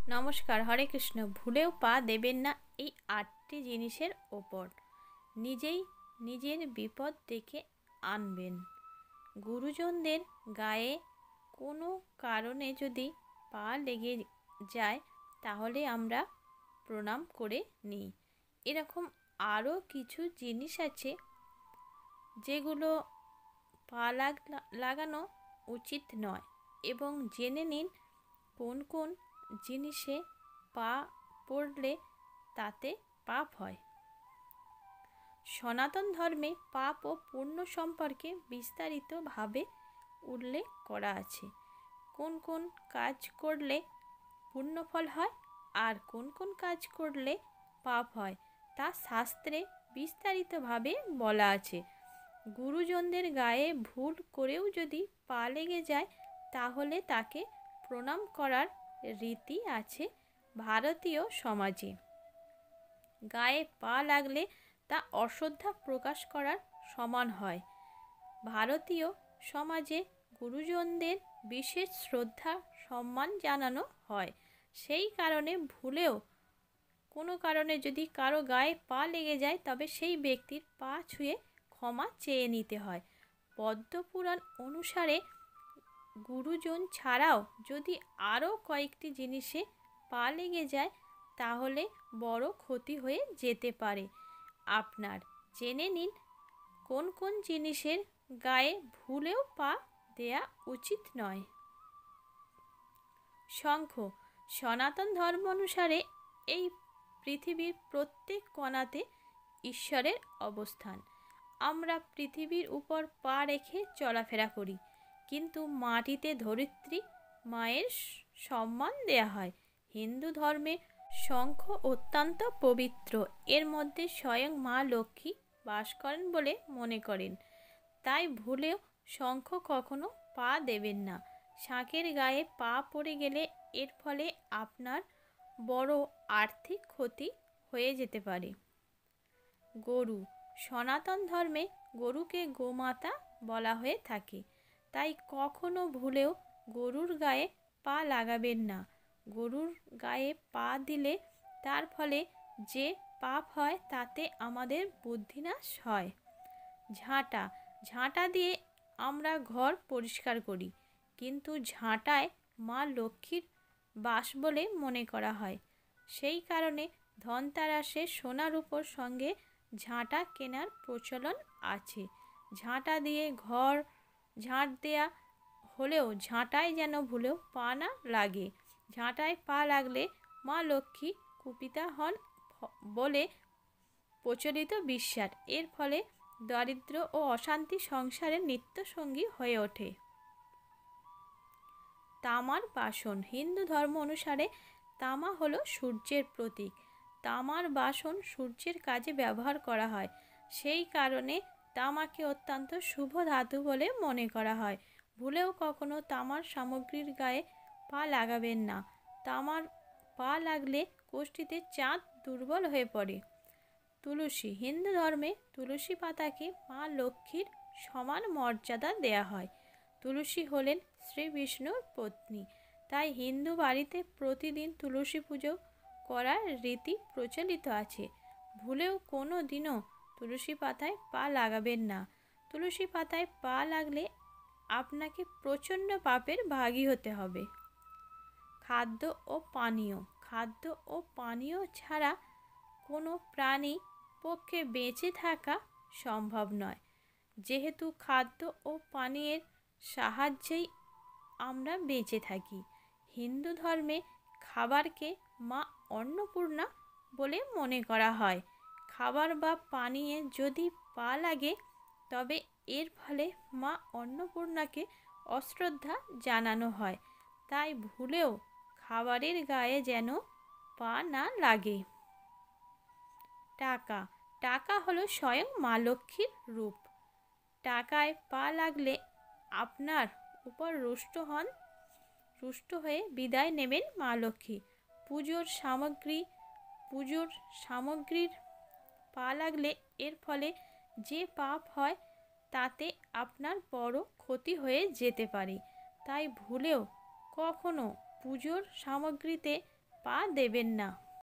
নমস্কার, হরে কৃষ্ণ। ভুলেও পা দেবেন না এই ৮টি জিনিসের ওপর। নিজেই নিজের বিপদ ডেকে আনবেন। গুরুজনদের গায়ে কোনো কারণে যদি পা লেগে যায় তাহলে আমরা প্রণাম করে নিই। এরকম আরও কিছু জিনিস আছে যেগুলো পা লাগানো উচিত নয়, এবং জেনে নিন কোন কোন জিনিসে পা পড়লে তাতে পাপ হয়। সনাতন ধর্মে পাপ ও পুণ্য সম্পর্কে বিস্তারিতভাবে উল্লেখ করা আছে। কোন কোন কাজ করলে পুণ্যফল হয় আর কোন কোন কাজ করলে পাপ হয় তা শাস্ত্রে বিস্তারিতভাবে বলা আছে। গুরুজনদের গায়ে ভুল করেও যদি পা লেগে যায় তাহলে তাকে প্রণাম করার রীতি আছে ভারতীয় সমাজে। গায়ে পা লাগলে তা অশ্রদ্ধা প্রকাশ করার সমান হয়। ভারতীয় সমাজে গুরুজনদের বিশেষ শ্রদ্ধা সম্মান জানানো হয়। সেই কারণে ভুলেও কোনো কারণে যদি কারো গায়ে পা লেগে যায় তবে সেই ব্যক্তির পা ছুঁয়ে ক্ষমা চেয়ে নিতে হয়। পদ্মপুরাণ অনুসারে গুরুজন ছাড়াও যদি আরও কয়েকটি জিনিসে পা লেগে যায় তাহলে বড় ক্ষতি হয়ে যেতে পারে। আপনার জেনে নিন কোন কোন জিনিসের গায়ে ভুলেও পা দেয়া উচিত নয়। শঙ্খ। সনাতন ধর্ম অনুসারে এই পৃথিবীর প্রত্যেক কণাতে ঈশ্বরের অবস্থান। আমরা পৃথিবীর উপর পা রেখে চলাফেরা করি, কিন্তু মাটিতে ধরিত্রী মায়ের সম্মান দেয়া হয়। হিন্দু ধর্মে শঙ্খ অত্যন্ত পবিত্র। এর মধ্যে স্বয়ং মা লক্ষ্মী বাস করেন বলে মনে করেন। তাই ভুলেও শঙ্খ কখনো পা দেবেন না। শাঁখের গায়ে পা পড়ে গেলে এর ফলে আপনার বড় আর্থিক ক্ষতি হয়ে যেতে পারে। গরু। সনাতন ধর্মে গরুকে গোমাতা বলা হয়ে থাকে, তাই কখনো ভুলেও গরুর গায়ে পা লাগাবেন না। গরুর গায়ে পা দিলে তার ফলে যে পাপ হয় তাতে আমাদের বুদ্ধিনাশ হয়। ঝাঁটা। ঝাঁটা দিয়ে আমরা ঘর পরিষ্কার করি, কিন্তু ঝাঁটায় মা লক্ষ্মীর বাস বলে মনে করা হয়। সেই কারণে ধনতেরাসে সোনা রূপোর সঙ্গে ঝাঁটা কেনার প্রচলন আছে। ঝাঁটা দিয়ে ঘর ঝাঁট দেয়া হলেও ঝাঁটায় যেন ভুলেও পা না লাগে। ঝাঁটায় পা লাগলে মা লক্ষ্মী কুপিতা হন বলে প্রচলিত বিশ্বাস। এর ফলে দারিদ্র্য ও অশান্তি সংসারের নিত্যসঙ্গী হয়ে ওঠে। তামার বাসন। হিন্দু ধর্ম অনুসারে তামা হলো সূর্যের প্রতীক। তামার বাসন সূর্যের কাজে ব্যবহার করা হয়। সেই কারণে তামাকে অত্যন্ত শুভ ধাতু বলে মনে করা হয়। ভুলেও কখনো তামার সামগ্রীর গায়ে পা লাগাবেন না। তামার পা লাগলে কোষ্ঠীতে চাঁদ দুর্বল হয়ে পড়ে। তুলসী। হিন্দু ধর্মে তুলসী পাতাকে মা লক্ষ্মীর সমান মর্যাদা দেয়া হয়। তুলসী হলেন শ্রী বিষ্ণুর পত্নী, তাই হিন্দু বাড়িতে প্রতিদিন তুলসী পুজো করার রীতি প্রচলিত আছে। ভুলেও কোনো দিনও তুলসী পাতায় পা লাগাবেন না। তুলসী পাতায় পা লাগলে আপনাকে প্রচণ্ড পাপের ভাগী হতে হবে। খাদ্য ও পানীয়। খাদ্য ও পানীয় ছাড়া কোনো প্রাণী পক্ষে বেঁচে থাকা সম্ভব নয়। যেহেতু খাদ্য ও পানীয়ের সাহায্যেই আমরা বেঁচে থাকি। হিন্দু ধর্মে খাবারকে মা অন্নপূর্ণা বলে মনে করা হয়। খাবার বা পানীয়ে যদি পা লাগে তবে এর ফলে মা অন্নপূর্ণাকে অশ্রদ্ধা জানানো হয়। তাই ভুলেও খাবারের গায়ে যেন পা না লাগে। টাকা। টাকা হলো স্বয়ং মা লক্ষ্মীর রূপ। টাকায় পা লাগলে আপনার উপর রুষ্ট হয়ে বিদায় নেবেন মা লক্ষ্মী। পুজোর সামগ্রীর পা লাগলে এর ফলে যে পাপ হয় তাতে আপনার বড় ক্ষতি হয়ে যেতে পারে। তাই ভুলেও কখনো পুজোর সামগ্রীতে পা দেবেন না।